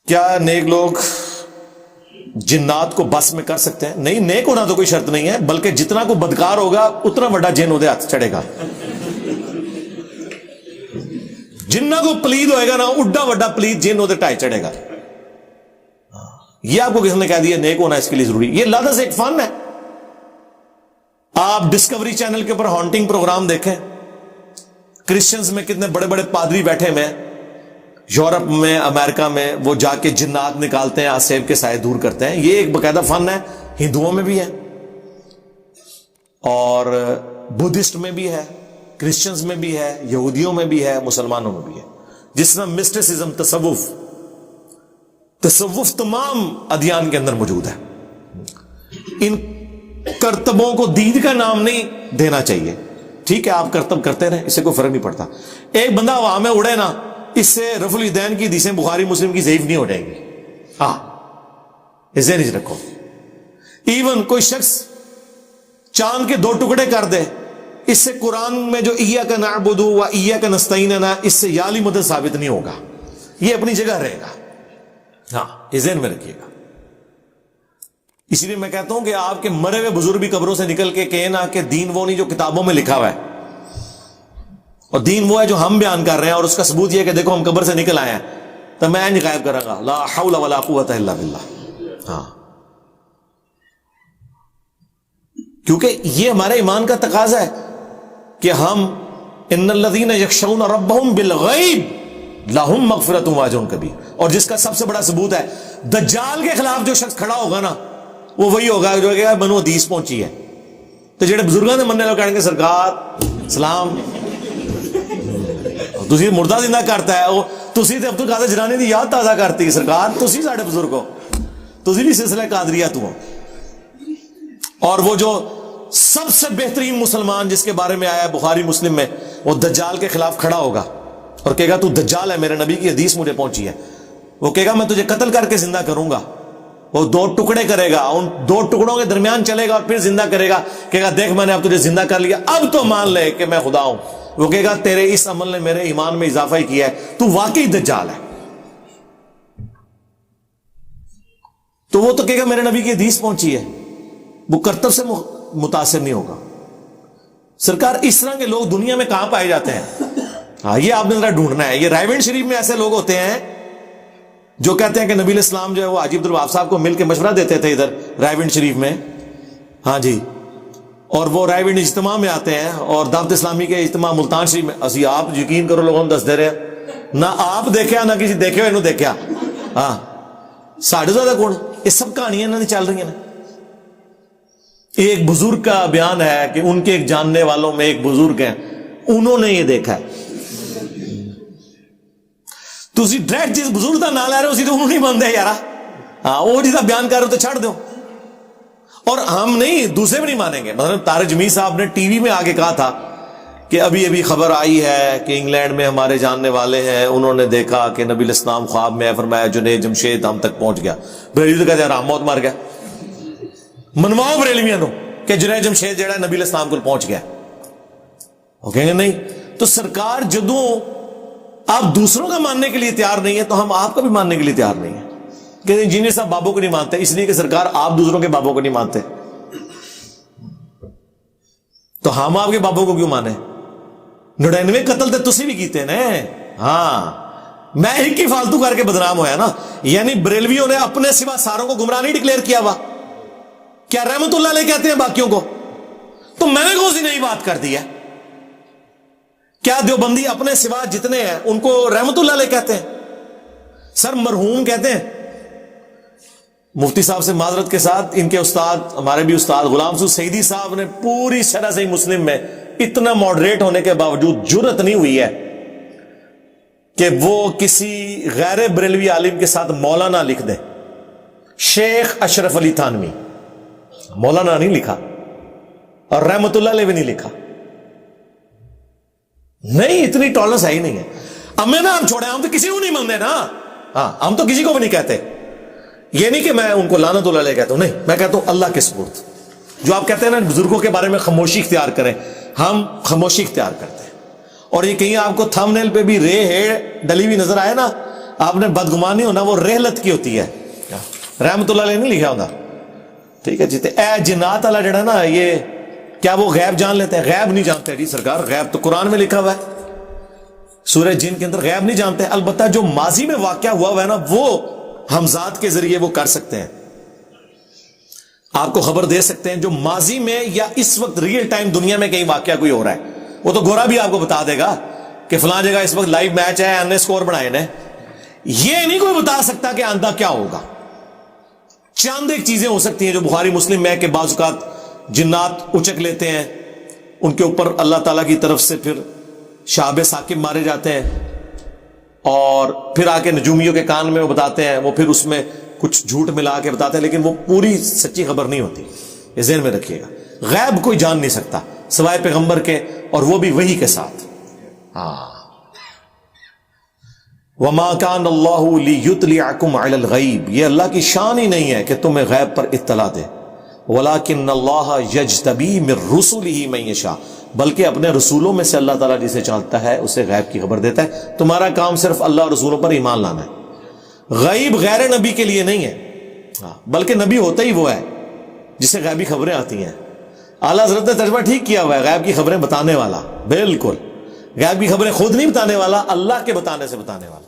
کیا نیک لوگ جنات کو بس میں کر سکتے ہیں؟ نہیں، نیک ہونا تو کوئی شرط نہیں ہے، بلکہ جتنا کو بدکار ہوگا اتنا بڑا جن دے ہاتھ چڑھے گا. جنہ کو پلید ہوئے گا نا، اڈا وڈا پلید جن دے ٹائے چڑھے گا. یہ آپ کو کس نے کہہ دیا نیک ہونا اس کے لیے ضروری؟ یہ اللہ سے ایک فن ہے. آپ ڈسکوری چینل کے اوپر ہانٹنگ پروگرام دیکھیں، کرسچنز میں کتنے بڑے بڑے پادری بیٹھے ہوئے ہیں، یورپ میں، امریکہ میں، وہ جا کے جنات نکالتے ہیں، آسیب کے سائے دور کرتے ہیں. یہ ایک باقاعدہ فن ہے، ہندوؤں میں بھی ہے اور بدھسٹ میں بھی ہے، کرسچنز میں بھی ہے، یہودیوں میں بھی ہے، مسلمانوں میں بھی ہے. جس میں مسٹسزم، تصوف تمام ادیان کے اندر موجود ہے. ان کرتبوں کو دین کا نام نہیں دینا چاہیے. ٹھیک ہے، آپ کرتب کرتے رہیں، اس سے کوئی فرق نہیں پڑتا. ایک بندہ ہوا میں اڑے نا، اس سے رفع الیدین کی حدیثیں بخاری مسلم کی ضعیف نہیں ہو جائیں گی. ہاں، اسے نہیں رکھو. ایون کوئی شخص چاند کے 2 ٹکڑے کر دے، اس سے قرآن میں جو ایاک نعبد و ایاک نستعین نا، اس سے یا علی مدد ثابت نہیں ہوگا. یہ اپنی جگہ رہے گا. ہاں، یہ ذہن میں رکھیے گا. اسی لیے میں کہتا ہوں کہ آپ کے مرے ہوئے بزرگ بھی قبروں سے نکل کے کہیں نا کہ دین وہ نہیں جو کتابوں میں لکھا ہوا ہے، اور دین وہ ہے جو ہم بیان کر رہے ہیں، اور اس کا ثبوت یہ ہے کہ دیکھو ہم قبر سے نکل آئے ہیں، تو میں نہیں غائب کروں گا. لا حول ولا قوت الا باللہ. ہاں، کیونکہ یہ ہمارے ایمان کا تقاضا ہے کہ ہم ان الذین یخشون ربهم بالغیب لہم مغفرۃ واجر کبیر. اور جس کا سب سے بڑا ثبوت ہے، دجال کے خلاف جو شخص کھڑا ہوگا نا، وہ وہی ہوگا جو کہ بنو حدیث پہنچی ہے. تو جڑے بزرگوں نے مننے لوگ کہیں گے سرکار سلام، تسی مردہ زندہ کرتا ہے، وہ تسی تے عبد القادر جیلانی دی یاد تازہ کرتی ہے. سرکار تسی ساڈے بزرگ ہو، تسی بھی سلسلہ قادریہ تو ہو. اور وہ جو سب سے بہترین مسلمان جس کے بارے میں آیا ہے بخاری مسلم میں، وہ دجال کے خلاف کھڑا ہوگا اور کہے گا تو دجال ہے، میرے نبی کی حدیث مجھے پہنچی ہے. وہ کہے گا میں تجھے قتل کر کے زندہ کروں گا. وہ 2 ٹکڑے کرے گا، ان 2 ٹکڑوں کے درمیان چلے گا اور پھر زندہ کرے گا. کہے گا دیکھ میں نے اب تجھے زندہ کر لیا، اب تو مان لے کہ میں خدا ہوں. وہ کہے گا تیرے اس عمل نے میرے ایمان میں اضافہ ہی کیا ہے، تو واقعی دجال ہے. تو وہ تو کہے گا میرے نبی کی حدیث پہنچی ہے، وہ کرتب سے متاثر نہیں ہوگا. سرکار اس طرح کے لوگ دنیا میں کہاں پائے جاتے ہیں؟ ہاں، یہ آپ نے ذرا ڈھونڈنا ہے. یہ رائے گنج شریف میں ایسے لوگ ہوتے ہیں جو کہتے ہیں کہ نبی الاسلام جو ہے وہ حاجی عبد الوہاب صاحب کو مل کے مشورہ دیتے تھے ادھر رائے گنج شریف میں. ہاں جی، اور وہ رائے گنج اجتماع میں آتے ہیں، اور دعوت اسلامی کے اجتماع ملتان شریف میں. اسی آپ یقین کرو لوگوں نے دس دے رہے ہیں، نہ آپ دیکھا نہ کسی دیکھے ہوئے دیکھا. ہاں، ساڑھے زیادہ کون، یہ سب کہانیاں انہوں نے چل رہی ہیں. ایک بزرگ کا بیان ہے کہ ان کے ایک جاننے والوں میں ایک بزرگ ہیں، انہوں نے یہ دیکھا ہے. تسی ڈائریکٹ جس بزرگ کا نام لے رہے ہو اسی تو انہوں نہیں مانتے یارا. ہاں، وہ جیسا بیان کر رہے ہو تو چھڑ دو. اور ہم نہیں، دوسرے بھی نہیں مانیں گے. مثلا طارق جمیل صاحب نے ٹی وی میں آگے کہا تھا کہ ابھی خبر آئی ہے کہ انگلینڈ میں ہمارے جاننے والے ہیں، انہوں نے دیکھا کہ نبی الاسلام خواب میں فرمایا جنید جمشید ہم تک پہنچ گیا. بریلوی تو کہتے ہیں رام موت مار گیا. منواؤ بریلویاں تو کہ جنید جمشید جڑا نبی الاسلام کو پہنچ گیا. وہ کہیں گے نہیں. تو سرکار جدوں آپ دوسروں کا ماننے کے لیے تیار نہیں ہے تو ہم آپ کا بھی ماننے کے لیے تیار نہیں ہے. کہ انجینئر صاحب بابوں کو نہیں مانتے اس لیے کہ سرکار آپ دوسروں کے بابوں کو نہیں مانتے، تو ہم آپ کے بابوں کو کیوں مانے؟ 99 قتل تے تسی بھی کیتے نا. ہاں، میں ایک ہی فالتو کر کے بدنام ہویا نا. یعنی بریلویوں نے اپنے سوا ساروں کو گمراہ نہیں ڈکلیئر کیا ہوا. کیا رحمت اللہ علیہ کہتے ہیں باقیوں کو؟ تو میں نے کون سی نئی بات کر دی ہے؟ کیا دیوبندی اپنے سوا جتنے ہیں ان کو رحمت اللہ علیہ کہتے ہیں؟ سر مرحوم کہتے ہیں. مفتی صاحب سے معذرت کے ساتھ، ان کے استاد، ہمارے بھی استاد غلام سعود سعیدی صاحب نے پوری شرح صحیح مسلم میں اتنا ماڈریٹ ہونے کے باوجود جرت نہیں ہوئی ہے کہ وہ کسی غیر بریلوی عالم کے ساتھ مولانا لکھ دیں. شیخ اشرف علی تھانوی مولانا نہیں لکھا، اور رحمت اللہ علیہ بھی نہیں لکھا. نہیں، اتنی ٹالرنس ہے ہی نہیں ہے. ہمیں نا ہم چھوڑے، ہم تو کسی کو نہیں مانتے نا. ہاں، ہم تو کسی کو بھی نہیں کہتے. یہ نہیں کہ میں ان کو لعنت اللہ علیہ کہتا ہوں، نہیں، میں کہتا ہوں اللہ کے سپرد. جو آپ کہتے ہیں نا بزرگوں کے بارے میں خاموشی اختیار کریں، ہم خاموشی اختیار کرتے ہیں. اور یہ کہیں آپ کو تھمب نیل پہ بھی رے ہیڑ ڈلی ہوئی نظر آئے نا، آپ نے بدگمانی ہونا وہ رحلت کی ہوتی ہے, رحمت اللہ علیہ نہیں لکھا ہوتا, ٹھیک ہے جی. اے جنات والا جڑا نا, یہ کیا وہ غیب جان لیتے ہیں؟ غیب نہیں جانتے جی سرکار, غیب تو قرآن میں لکھا ہوا ہے, سورہ جن کے اندر غیب نہیں جانتے. البتہ جو ماضی میں واقعہ ہوا ہوا ہے نا وہ ہمزات کے ذریعے وہ کر سکتے ہیں, آپ کو خبر دے سکتے ہیں جو ماضی میں یا اس وقت ریئل ٹائم دنیا میں کہیں واقعہ کوئی ہو رہا ہے. وہ تو گورا بھی آپ کو بتا دے گا کہ فلاں جگہ اس وقت لائیو میچ ہے, نے سکور بنائے نے. یہ نہیں کوئی بتا سکتا کہ آندہ کیا ہوگا. چاند ایک چیزیں ہو سکتی ہیں جو بخاری مسلم میں کہ بعض اوقات جنات اچک لیتے ہیں, ان کے اوپر اللہ تعالیٰ کی طرف سے پھر شہاب ثاقب مارے جاتے ہیں, اور پھر آ کے نجومیوں کے کان میں وہ بتاتے ہیں, وہ پھر اس میں کچھ جھوٹ ملا کے بتاتے ہیں, لیکن وہ پوری سچی خبر نہیں ہوتی. یہ ذہن میں رکھیے گا, غیب کوئی جان نہیں سکتا سوائے پیغمبر کے, اور وہ بھی وحی کے ساتھ. ہاں, وَمَا كَانَ اللَّهُ لِيُطْلِعَكُمْ عَلَى الْغَيْبِ, یہ اللہ کی شان ہی نہیں ہے کہ تمہیں غیب پر اطلاع دے. وَلَكِنَّ اللَّهَ يَجْتَبِي مِن رُّسُلِهِ مَن يَشَاءُ, بلکہ اپنے رسولوں میں سے اللہ تعالیٰ جسے چاہتا ہے اسے غیب کی خبر دیتا ہے. تمہارا کام صرف اللہ اور رسولوں پر ایمان لانا ہے. غیب غیر نبی کے لیے نہیں ہے, بلکہ نبی ہوتا ہی وہ ہے جسے غیبی خبریں آتی ہیں. اعلیٰ حضرت نے ترجمہ ٹھیک کیا ہوا ہے, غیب کی خبریں بتانے والا. بالکل, غیب کی خبریں خود نہیں بتانے والا, اللہ کے بتانے سے بتانے والا.